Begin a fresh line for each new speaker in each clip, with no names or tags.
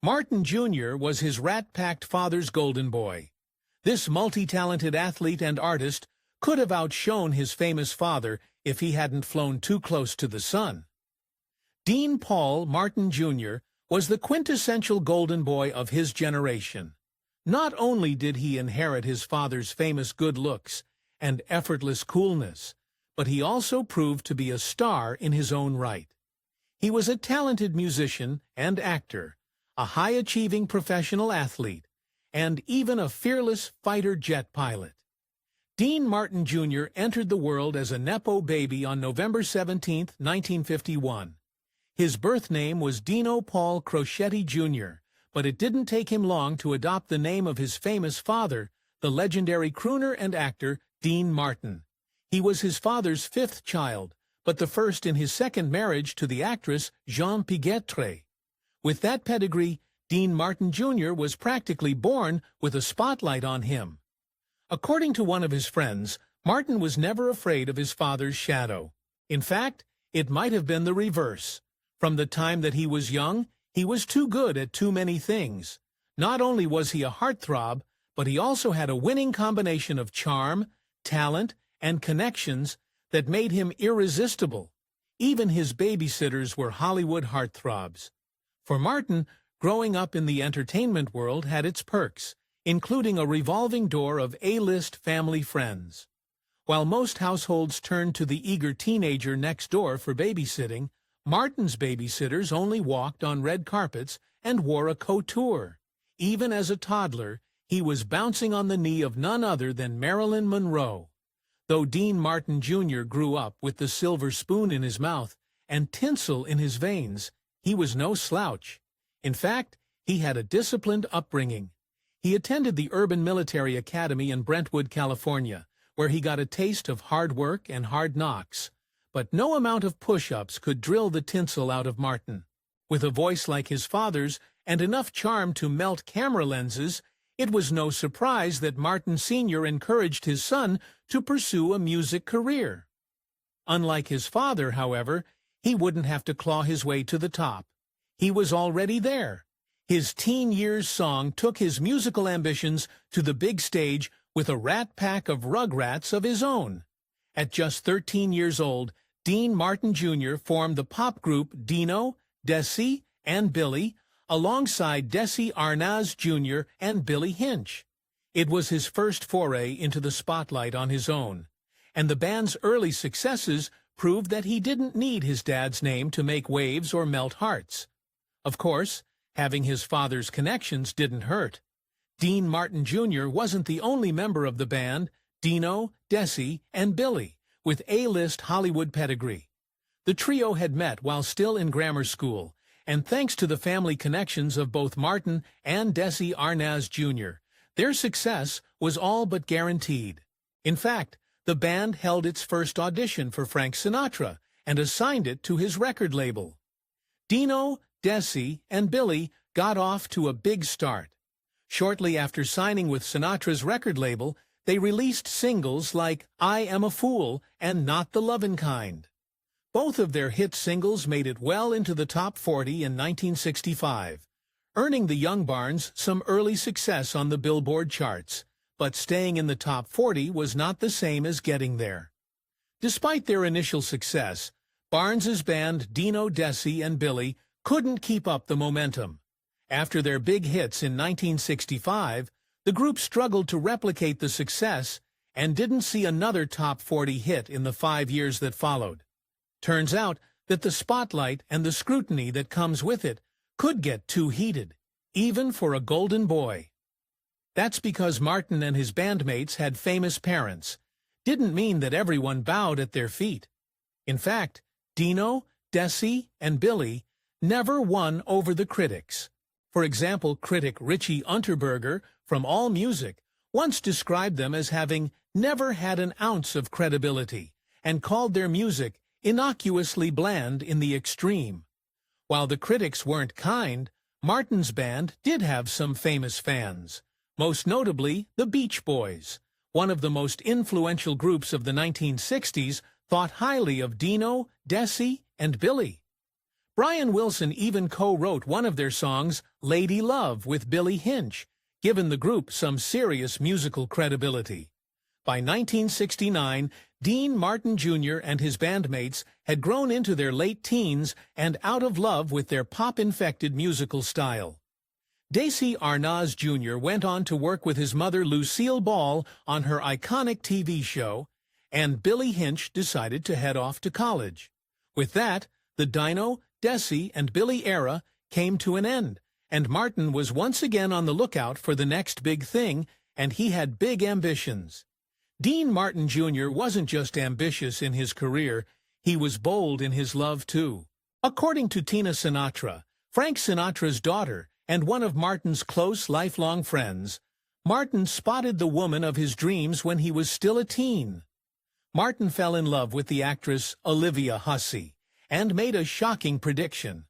Martin Jr. was his rat-packed father's golden boy. This multi-talented athlete and artist could have outshone his famous father if he hadn't flown too close to the sun. Dean Paul Martin Jr. was the quintessential golden boy of his generation. Not only did he inherit his father's famous good looks and effortless coolness, but he also proved to be a star in his own right. He was a talented musician and actor, a high-achieving professional athlete, and even a fearless fighter jet pilot. Dean Martin Jr. entered the world as a Nepo baby on November 17, 1951. His birth name was Dino Paul Crocetti Jr., but it didn't take him long to adopt the name of his famous father, the legendary crooner and actor Dean Martin. He was his father's fifth child, but the first in his second marriage to the actress Jean Pigetre. With that pedigree, Dean Martin Jr. was practically born with a spotlight on him. According to one of his friends, Martin was never afraid of his father's shadow. In fact, it might have been the reverse. From the time that he was young, he was too good at too many things. Not only was he a heartthrob, but he also had a winning combination of charm, talent, and connections that made him irresistible. Even his babysitters were Hollywood heartthrobs. For Martin, growing up in the entertainment world had its perks, including a revolving door of A-list family friends. While most households turned to the eager teenager next door for babysitting, Martin's babysitters only walked on red carpets and wore a couture. Even as a toddler, he was bouncing on the knee of none other than Marilyn Monroe. Though Dean Martin Jr. grew up with the silver spoon in his mouth and tinsel in his veins, he was no slouch. In fact, he had a disciplined upbringing. He attended the Urban Military Academy in Brentwood, California, where he got a taste of hard work and hard knocks. But no amount of push-ups could drill the tinsel out of Martin. With a voice like his father's and enough charm to melt camera lenses, it was no surprise that Martin Sr. encouraged his son to pursue a music career. Unlike his father, however, he wouldn't have to claw his way to the top. He was already there. His teen years song took his musical ambitions to the big stage with a rat pack of rugrats of his own. At just 13 years old, Dean Martin Jr. formed the pop group Dino, Desi, and Billy, alongside Desi Arnaz Jr. and Billy Hinch. It was his first foray into the spotlight on his own, and the band's early successes proved that he didn't need his dad's name to make waves or melt hearts. Of course, having his father's connections didn't hurt. Dean Martin Jr. wasn't the only member of the band, Dino, Desi, and Billy, with A-list Hollywood pedigree. The trio had met while still in grammar school, and thanks to the family connections of both Martin and Desi Arnaz Jr., their success was all but guaranteed. In fact, the band held its first audition for Frank Sinatra and assigned it to his record label. Dino, Desi, and Billy got off to a big start. Shortly after signing with Sinatra's record label, they released singles like I Am a Fool and Not the Lovin' Kind. Both of their hit singles made it well into the top 40 in 1965, earning the Young Barnes some early success on the Billboard charts, but staying in the top 40 was not the same as getting there. Despite their initial success, Barnes's band Dino, Desi, and Billy couldn't keep up the momentum. After their big hits in 1965, the group struggled to replicate the success and didn't see another top 40 hit in the 5 years that followed. Turns out that the spotlight and the scrutiny that comes with it could get too heated, even for a golden boy. That's because Martin and his bandmates had famous parents. Didn't mean that everyone bowed at their feet. In fact, Dino, Desi, and Billy never won over the critics. For example, critic Richie Unterberger from AllMusic once described them as having never had an ounce of credibility and called their music innocuously bland in the extreme. While the critics weren't kind, Martin's band did have some famous fans, most notably the Beach Boys. One of the most influential groups of the 1960s thought highly of Dino, Desi, and Billy. Brian Wilson even co-wrote one of their songs, Lady Love, with Billy Hinch, giving the group some serious musical credibility. By 1969, Dean Martin Jr. and his bandmates had grown into their late teens and out of love with their pop-infected musical style. Desi Arnaz Jr. went on to work with his mother Lucille Ball on her iconic TV show, and Billy Hinch decided to head off to college. With that, the Dino, Desi, and Billy era came to an end, and Martin was once again on the lookout for the next big thing, and he had big ambitions. Dean Martin Jr. wasn't just ambitious in his career, he was bold in his love too. According to Tina Sinatra, Frank Sinatra's daughter, and one of Martin's close lifelong friends, Martin spotted the woman of his dreams when he was still a teen. Martin fell in love with the actress Olivia Hussey and made a shocking prediction.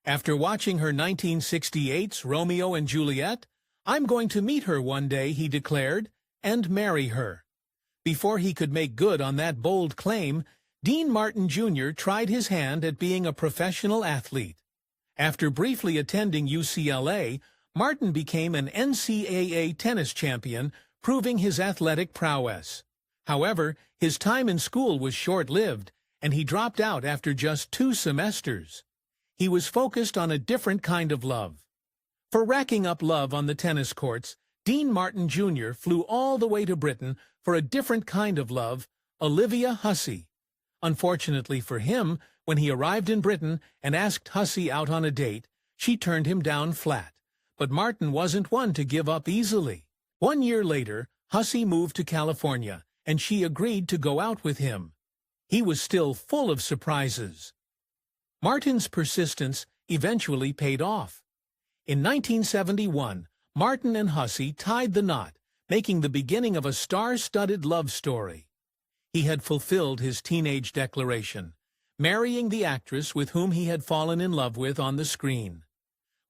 After watching her 1968's Romeo and Juliet, "I'm going to meet her one day," he declared, "and marry her." Before he could make good on that bold claim, Dean Martin Jr. tried his hand at being a professional athlete. After briefly attending UCLA, Martin became an NCAA tennis champion, proving his athletic prowess. However, his time in school was short-lived, and he dropped out after just 2 semesters. He was focused on a different kind of love. For racking up love on the tennis courts, Dean Martin Jr. flew all the way to Britain for a different kind of love, Olivia Hussey. Unfortunately for him, when he arrived in Britain and asked Hussey out on a date, she turned him down flat. But Martin wasn't one to give up easily. 1 year later, Hussey moved to California, and she agreed to go out with him. He was still full of surprises. Martin's persistence eventually paid off. In 1971, Martin and Hussey tied the knot, making the beginning of a star-studded love story. He had fulfilled his teenage declaration, marrying the actress with whom he had fallen in love with on the screen.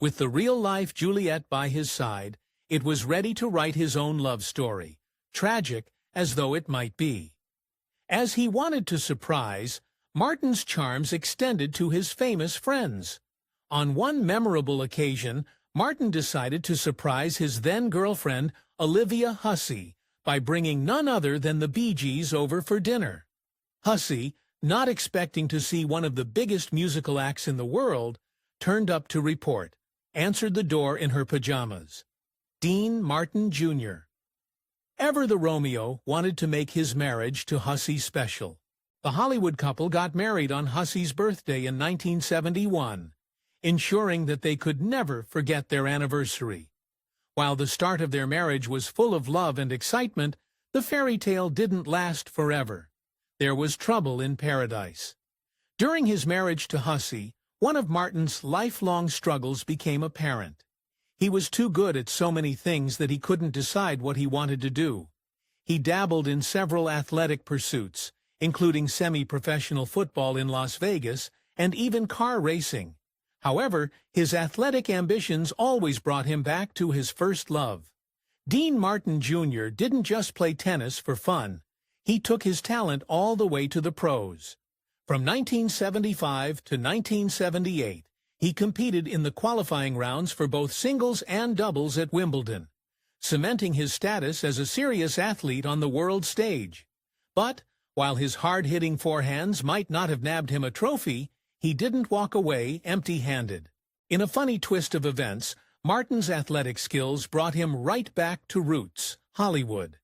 With the real-life Juliet by his side, it was ready to write his own love story, tragic as though it might be. As he wanted to surprise, Martin's charms extended to his famous friends. On one memorable occasion, Martin decided to surprise his then-girlfriend, Olivia Hussey, by bringing none other than the Bee Gees over for dinner. Hussey, not expecting to see one of the biggest musical acts in the world, turned up to report, answered the door in her pajamas. Dean Martin Jr. Ever the Romeo wanted to make his marriage to Hussey special. The Hollywood couple got married on Hussey's birthday in 1971, ensuring that they could never forget their anniversary. While the start of their marriage was full of love and excitement, the fairy tale didn't last forever. There was trouble in paradise. During his marriage to Hussey, one of Martin's lifelong struggles became apparent. He was too good at so many things that he couldn't decide what he wanted to do. He dabbled in several athletic pursuits, including semi-professional football in Las Vegas and even car racing. However, his athletic ambitions always brought him back to his first love. Dean Martin Jr. didn't just play tennis for fun. He took his talent all the way to the pros. From 1975 to 1978, he competed in the qualifying rounds for both singles and doubles at Wimbledon, cementing his status as a serious athlete on the world stage. But, while his hard-hitting forehands might not have nabbed him a trophy, he didn't walk away empty-handed. In a funny twist of events, Martin's athletic skills brought him right back to roots, Hollywood.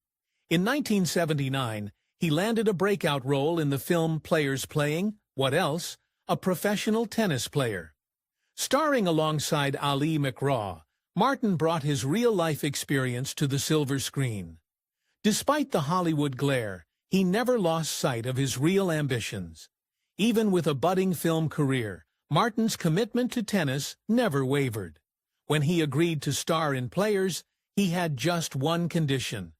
In 1979, he landed a breakout role in the film Players Playing, What Else?, a professional tennis player. Starring alongside Ali McGraw, Martin brought his real-life experience to the silver screen. Despite the Hollywood glare, he never lost sight of his real ambitions. Even with a budding film career, Martin's commitment to tennis never wavered. When he agreed to star in Players, he had just one condition.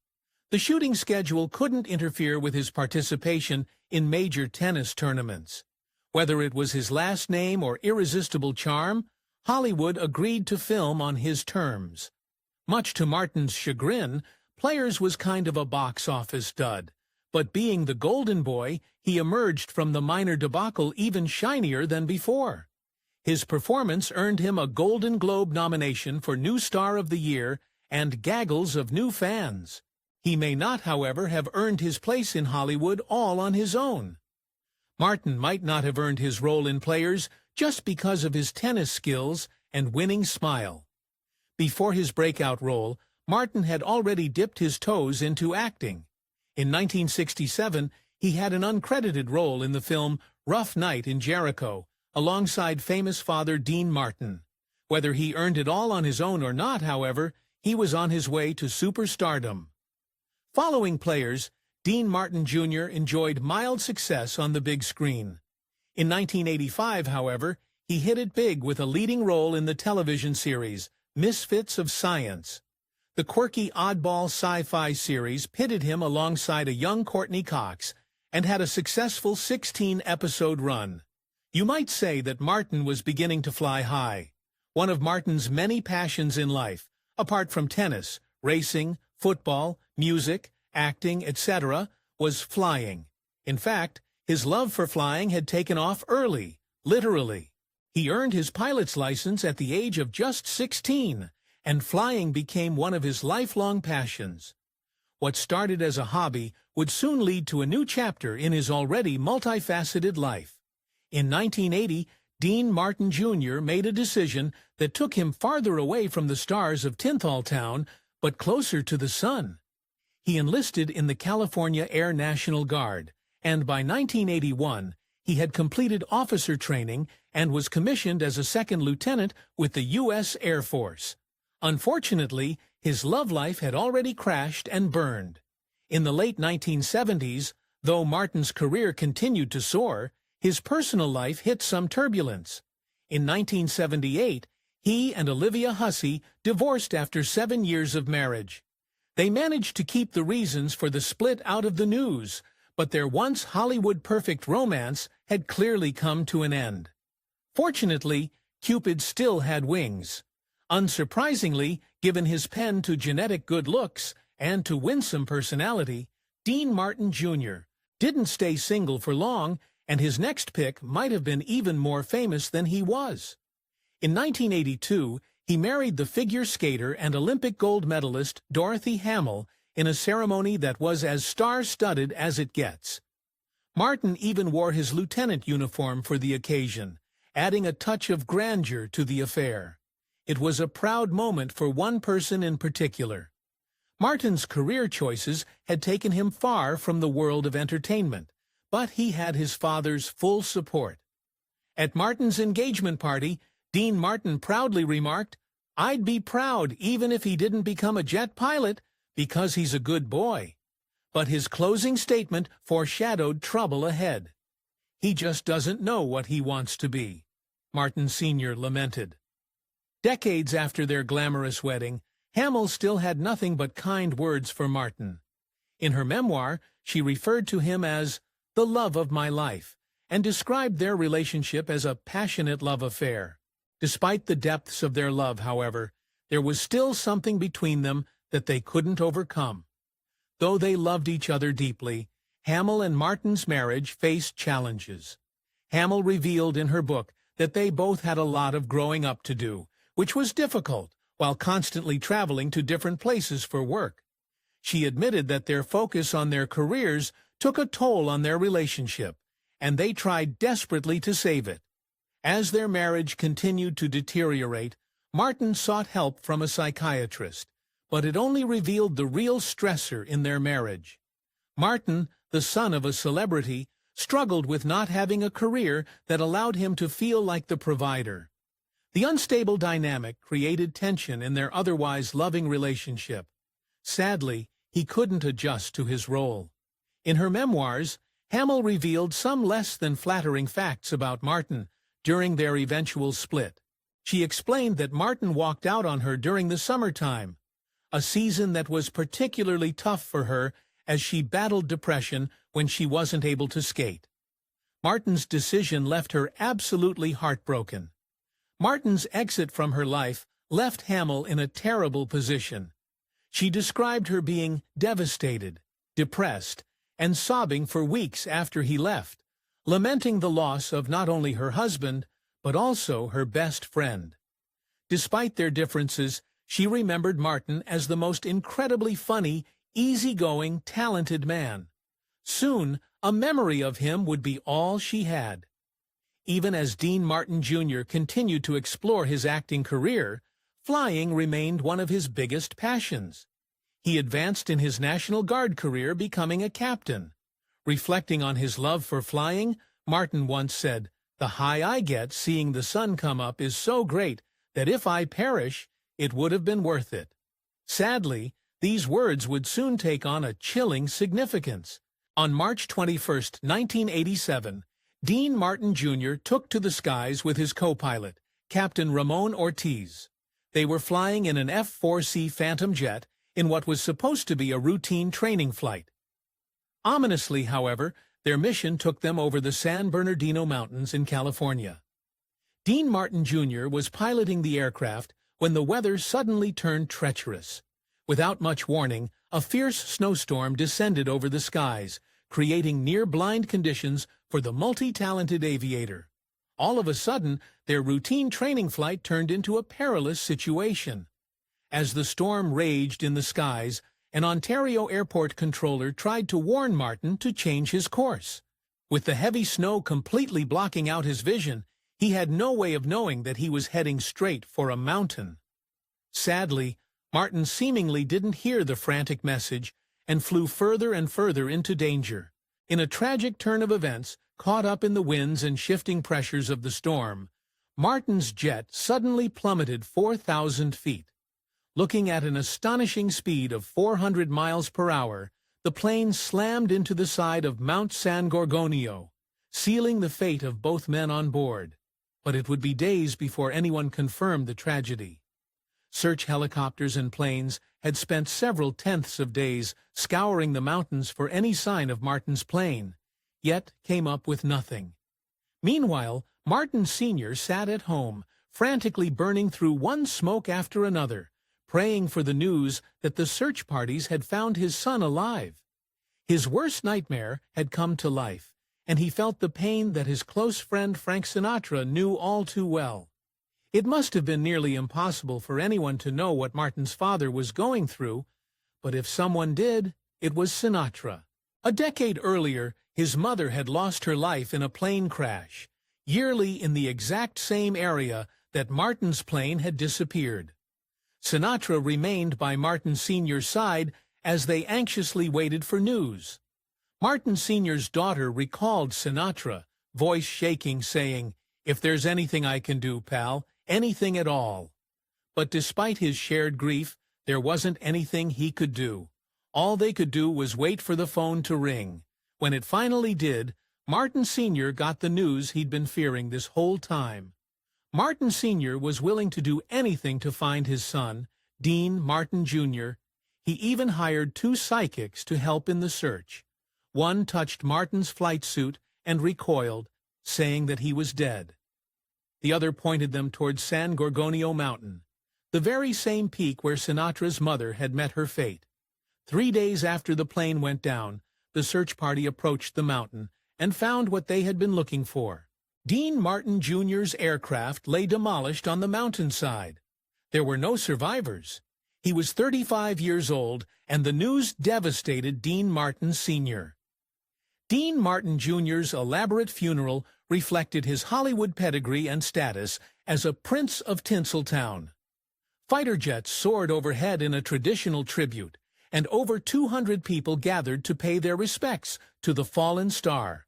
The shooting schedule couldn't interfere with his participation in major tennis tournaments. Whether it was his last name or irresistible charm, Hollywood agreed to film on his terms. Much to Martin's chagrin, Players was kind of a box office dud. But being the golden boy, he emerged from the minor debacle even shinier than before. His performance earned him a Golden Globe nomination for New Star of the Year and gaggles of new fans. He may not, however, have earned his place in Hollywood all on his own. Martin might not have earned his role in Players just because of his tennis skills and winning smile. Before his breakout role, Martin had already dipped his toes into acting. In 1967, he had an uncredited role in the film Rough Night in Jericho, alongside famous father Dean Martin. Whether he earned it all on his own or not, however, he was on his way to superstardom. Following Players, Dean Martin Jr. enjoyed mild success on the big screen. In 1985, however, he hit it big with a leading role in the television series Misfits of Science. The quirky oddball sci-fi series pitted him alongside a young Courtney Cox and had a successful 16-episode run. You might say that Martin was beginning to fly high. One of Martin's many passions in life, apart from tennis, racing, football, music, acting, etc., was flying. In fact, his love for flying had taken off early, literally. He earned his pilot's license at the age of just 16, and flying became one of his lifelong passions. What started as a hobby would soon lead to a new chapter in his already multifaceted life. In 1980, Dean Martin Jr. made a decision that took him farther away from the stars of Tinthal Town, but closer to the sun. He enlisted in the California Air National Guard, and by 1981, he had completed officer training and was commissioned as a second lieutenant with the U.S. Air Force. Unfortunately, his love life had already crashed and burned. In the late 1970s, though Martin's career continued to soar, his personal life hit some turbulence. In 1978, he and Olivia Hussey divorced after 7 years of marriage. They managed to keep the reasons for the split out of the news, but their once Hollywood-perfect romance had clearly come to an end. Fortunately, Cupid still had wings. Unsurprisingly, given his pen to genetic good looks and to winsome personality, Dean Martin Jr. didn't stay single for long, and his next pick might have been even more famous than he was. In 1982, he married the figure skater and Olympic gold medalist Dorothy Hamill in a ceremony that was as star-studded as it gets. Martin even wore his lieutenant uniform for the occasion, adding a touch of grandeur to the affair. It was a proud moment for one person in particular. Martin's career choices had taken him far from the world of entertainment, but he had his father's full support. At Martin's engagement party, Dean Martin proudly remarked, "I'd be proud even if he didn't become a jet pilot, because he's a good boy." But his closing statement foreshadowed trouble ahead. "He just doesn't know what he wants to be," Martin Sr. lamented. Decades after their glamorous wedding, Hamill still had nothing but kind words for Martin. In her memoir, she referred to him as the love of my life, and described their relationship as a passionate love affair. Despite the depths of their love, however, there was still something between them that they couldn't overcome. Though they loved each other deeply, Hamill and Martin's marriage faced challenges. Hamill revealed in her book that they both had a lot of growing up to do, which was difficult, while constantly traveling to different places for work. She admitted that their focus on their careers took a toll on their relationship, and they tried desperately to save it. As their marriage continued to deteriorate, Martin sought help from a psychiatrist, but it only revealed the real stressor in their marriage. Martin, the son of a celebrity, struggled with not having a career that allowed him to feel like the provider. The unstable dynamic created tension in their otherwise loving relationship. Sadly, he couldn't adjust to his role. In her memoirs, Hamill revealed some less than flattering facts about Martin during their eventual split. She explained that Martin walked out on her during the summertime, a season that was particularly tough for her as she battled depression when she wasn't able to skate. Martin's decision left her absolutely heartbroken. Martin's exit from her life left Hamill in a terrible position. She described her being devastated, depressed, and sobbing for weeks after he left, lamenting the loss of not only her husband, but also her best friend. Despite their differences, she remembered Martin as the most incredibly funny, easygoing, talented man. Soon, a memory of him would be all she had. Even as Dean Martin Jr. continued to explore his acting career, flying remained one of his biggest passions. He advanced in his National Guard career, becoming a captain. Reflecting on his love for flying, Martin once said, "The high I get seeing the sun come up is so great that if I perish, it would have been worth it." Sadly, these words would soon take on a chilling significance. On March 21, 1987, Dean Martin Jr. took to the skies with his co-pilot, Captain Ramon Ortiz. They were flying in an F-4C Phantom jet in what was supposed to be a routine training flight. Ominously, however, their mission took them over the San Bernardino Mountains in California. Dean Martin Jr. was piloting the aircraft when the weather suddenly turned treacherous. Without much warning, a fierce snowstorm descended over the skies, creating near-blind conditions for the multi-talented aviator. All of a sudden, their routine training flight turned into a perilous situation. As the storm raged in the skies, an Ontario airport controller tried to warn Martin to change his course. With the heavy snow completely blocking out his vision, he had no way of knowing that he was heading straight for a mountain. Sadly, Martin seemingly didn't hear the frantic message and flew further and further into danger. In a tragic turn of events, caught up in the winds and shifting pressures of the storm, Martin's jet suddenly plummeted 4,000 feet. Looking at an astonishing speed of 400 miles per hour, the plane slammed into the side of Mount San Gorgonio, sealing the fate of both men on board. But it would be days before anyone confirmed the tragedy. Search helicopters and planes had spent several tenths of days scouring the mountains for any sign of Martin's plane, yet came up with nothing. Meanwhile, Martin Sr. sat at home, frantically burning through one smoke after another, praying for the news that the search parties had found his son alive. His worst nightmare had come to life, and he felt the pain that his close friend Frank Sinatra knew all too well. It must have been nearly impossible for anyone to know what Martin's father was going through, but if someone did, it was Sinatra. A decade earlier, his mother had lost her life in a plane crash, yearly in the exact same area that Martin's plane had disappeared. Sinatra remained by Martin Sr.'s side as they anxiously waited for news. Martin Sr.'s daughter recalled Sinatra, voice shaking, saying, "If there's anything I can do, pal, anything at all." But despite his shared grief, there wasn't anything he could do. All they could do was wait for the phone to ring. When it finally did, Martin Sr. got the news he'd been fearing this whole time. Martin Sr. was willing to do anything to find his son, Dean Martin Jr. He even hired 2 psychics to help in the search. One touched Martin's flight suit and recoiled, saying that he was dead. The other pointed them towards San Gorgonio Mountain, the very same peak where Sinatra's mother had met her fate. 3 days after the plane went down, the search party approached the mountain and found what they had been looking for. Dean Martin Jr.'s aircraft lay demolished on the mountainside. There were no survivors. He was 35 years old, and the news devastated Dean Martin Sr. Dean Martin Jr.'s elaborate funeral reflected his Hollywood pedigree and status as a prince of Tinseltown. Fighter jets soared overhead in a traditional tribute, and over 200 people gathered to pay their respects to the fallen star.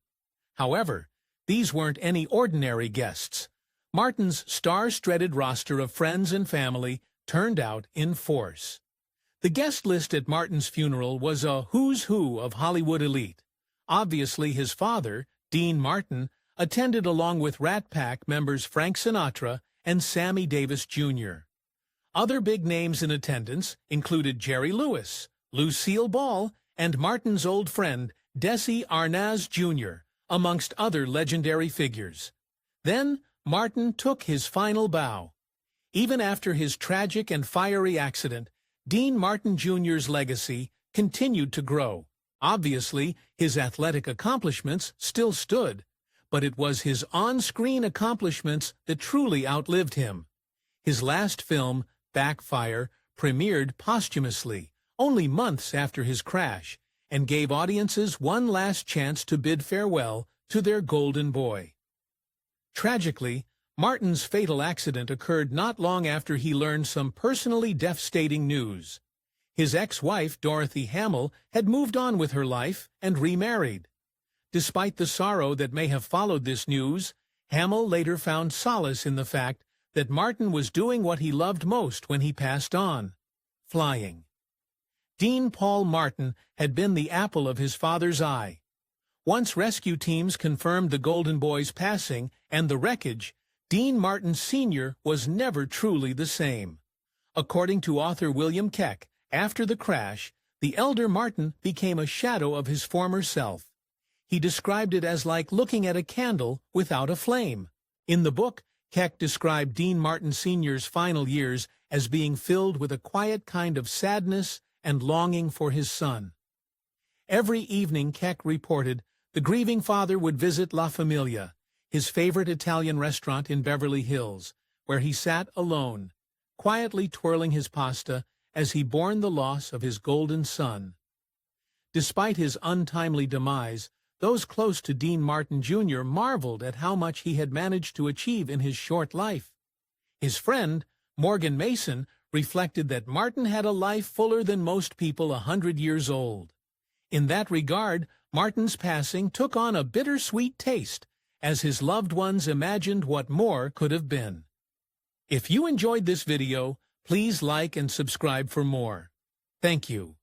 However, these weren't any ordinary guests. Martin's star-studded roster of friends and family turned out in force. The guest list at Martin's funeral was a who's who of Hollywood elite. Obviously, his father, Dean Martin, attended along with Rat Pack members Frank Sinatra and Sammy Davis Jr. Other big names in attendance included Jerry Lewis, Lucille Ball, and Martin's old friend, Desi Arnaz Jr., amongst other legendary figures. Then, Martin took his final bow. Even after his tragic and fiery accident, Dean Martin Jr.'s legacy continued to grow. Obviously, his athletic accomplishments still stood, but it was his on-screen accomplishments that truly outlived him. His last film, Backfire, premiered posthumously, only months after his crash, and gave audiences one last chance to bid farewell to their golden boy. Tragically, Martin's fatal accident occurred not long after he learned some personally devastating news. His ex-wife, Dorothy Hamill, had moved on with her life and remarried. Despite the sorrow that may have followed this news, Hamill later found solace in the fact that Martin was doing what he loved most when he passed on: flying. Dean Paul Martin had been the apple of his father's eye. Once rescue teams confirmed the Golden Boy's passing and the wreckage, Dean Martin Sr. was never truly the same. According to author William Keck, after the crash, the elder Martin became a shadow of his former self. He described it as like looking at a candle without a flame. In the book, Keck described Dean Martin Sr.'s final years as being filled with a quiet kind of sadness and longing for his son. Every evening, Keck reported, the grieving father would visit La Familia, his favorite Italian restaurant in Beverly Hills, where he sat alone, quietly twirling his pasta as he mourned the loss of his golden son. Despite his untimely demise, those close to Dean Martin Jr. marveled at how much he had managed to achieve in his short life. His friend, Morgan Mason, reflected that Martin had a life fuller than most people 100 years old. In that regard, Martin's passing took on a bittersweet taste, as his loved ones imagined what more could have been. If you enjoyed this video, please like and subscribe for more. Thank you.